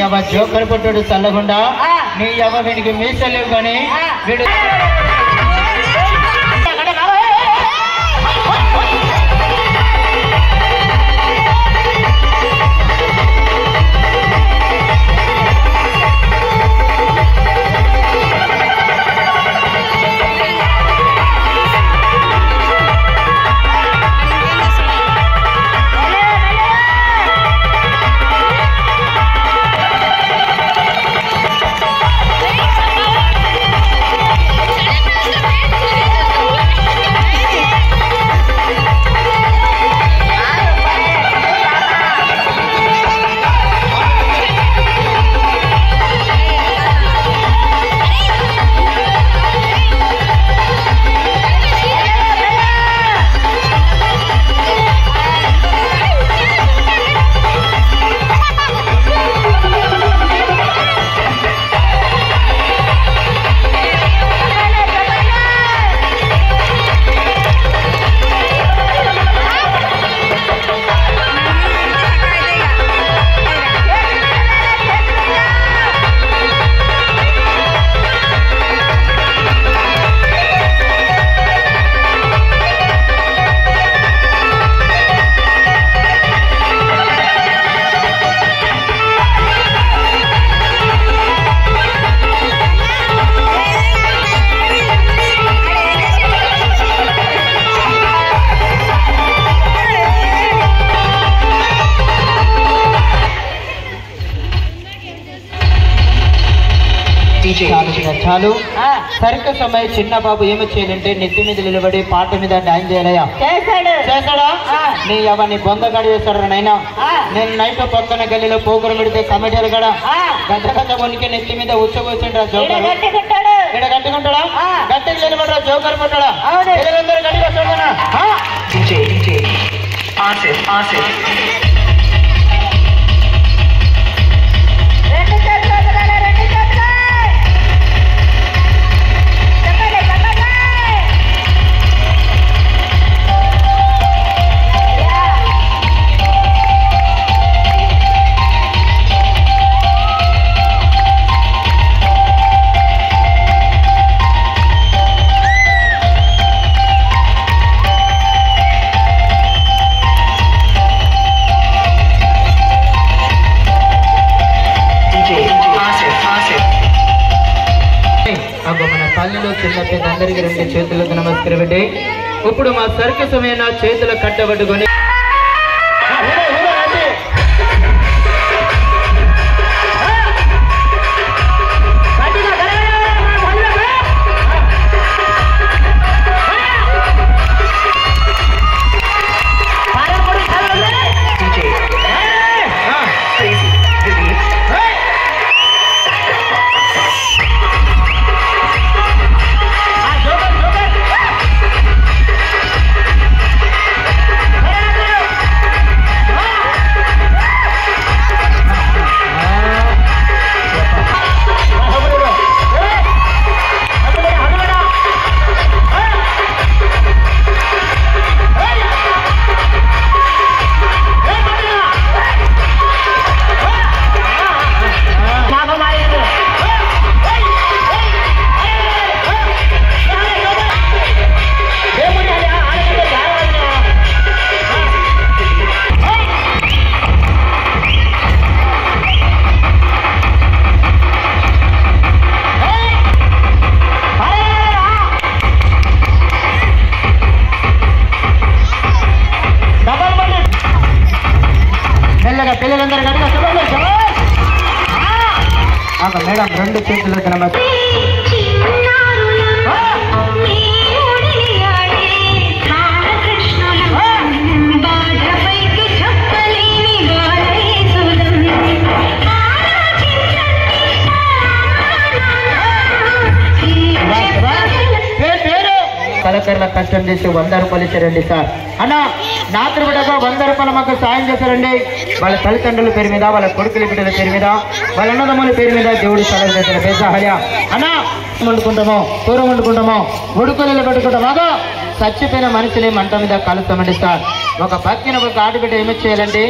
అవ్వ జోకర్ పుట్టుడు చల్లకుండా నీ అవ్వ వీడికి మీసలేవు కానీ వీడు చాలు సరిగ్గా సమయం చిన్న బాబు ఏమి చేయాలంటే నెత్తి మీద నిలబడి పాట మీద డాన్స్ చేయాలయ్యా చేస్తాడా నీ ఎవరిని బొందగాడు చేస్తాడు నైనా నేను నైట్ పక్కన గల్లీలో పోగురు పెడితే కమిటీలు కూడా గంట గంట కొనికి నెత్తి మీద ఉచ్చబోసిండ్రా జోకర్ ఇక్కడ కట్టుకుంటాడా గట్టికి నిలబడరా జోకర్ పుట్టాడా అందరూ గట్టిగా చూడనా చిన్న పెద్ద అందరికి రెండు చేతులకు నమస్కారం పెట్టి ఇప్పుడు మా సర్కస్ సమయం చేతులు కట్టబట్టుకొని పిల్లలందరూ మేడం రెండు చేతులు కలెక్టర్ల కష్టం చేసి 100 రూపాయలు ఇచ్చారండి సార్ అన్న నాత్రి బిడ్డగా 100 రూపాయలు మాకు సాయం చేశారండి వాళ్ళ తల్లిదండ్రుల పేరు మీద వాళ్ళ కొడుకుల బిడ్డల పేరు మీద వాళ్ళ అన్నదమ్ముల పేరు మీద దేవుడు సలహా చేశారు బేసాహల్య అన్న వండుకుంటామో కూర వండుకుంటామో ఉడుకులు పెట్టుకుంటామాగా చచ్చిపోయిన మనిషిని మంట మీద కలుస్తామండి సార్ ఒక భక్తిని ఒక ఆడబిడ్డ ఏమి చేయాలండి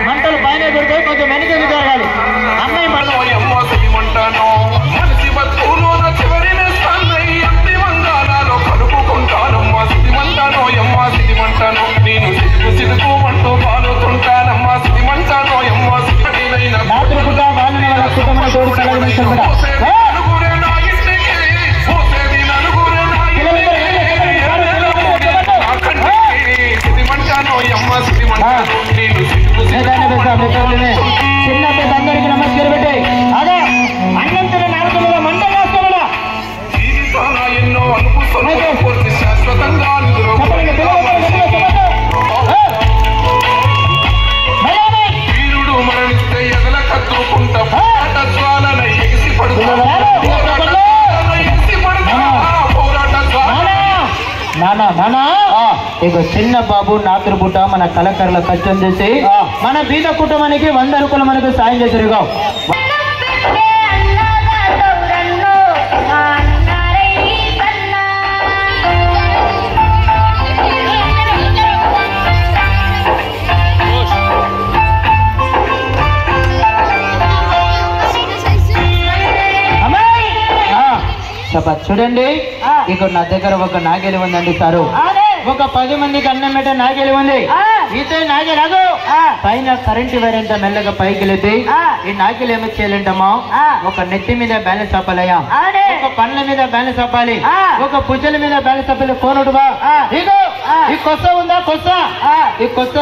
మంటలు పైన అన్నయ్య పెడితే కొంచెం వెనకెళ్ళి జరగాలి. అన్నయ్య మంటాను మనిషి బతుకులోన చివరి అంతిమంగానాలో కలుపుకుంటానమ్మా సిరిమంటానో ఎమ్మా సిరిమంటాను నేను సిరుకు సిరుకుమంటూ బాలుతుంటానమ్మా సిరిమంటానో ఎమ్మా సిరినైనా రాత్రిపూట వాళ్ళ కుటుంబం తోడు నలుగురే నా ఇంటికి పోసేది నలుగురే సిరిమంటానో ఎమ్మా సిరిమంటాను నేను సిరుకు చిన్న పెద్ద అందరికి నమస్కారం పెట్టి అదే అన్నంతర నాలుగు మీద మంట కాస్తాడా జీవితాన ఎన్నో అనుకుంటున్నా పూర్తి శాశ్వతంగా వీరుడు మరణిస్తే ఎదల కత్తుకుంటా పోరాట జ్వాలన ఎగిసి పడుతున్నా ఇక చిన్న బాబు రాత్రిపూట మన కళాకారుల కష్టం చేసి మన బీద కుటుంబానికి 100 రూపాయలు మనకు సాయం చేశారు. చూడండి ఇక్కడ నా దగ్గర ఒక నాగేలి ఉందండి సారు. ఒక 10 మందికి అన్నం పెట్టే నాగేలి ఉంది. ఇదే నాగేలాగు పైన కరెంటు వైర్ ఎంత మెల్లగా పైకి వెళితే ఈ నాగేలు ఏమి చేయాలంటమ్మా, ఒక నెత్తి మీద బ్యాలెన్స్ ఆపాలయ్యా, ఒక పండ్ల మీద బ్యాలెన్స్ ఆపాలి, ఒక భుజల మీద బ్యాలెన్స్ ఆపాలి. కోనుడుగా ఇగో ఈ కొత్త ఉందా కొత్త ఈ కొత్త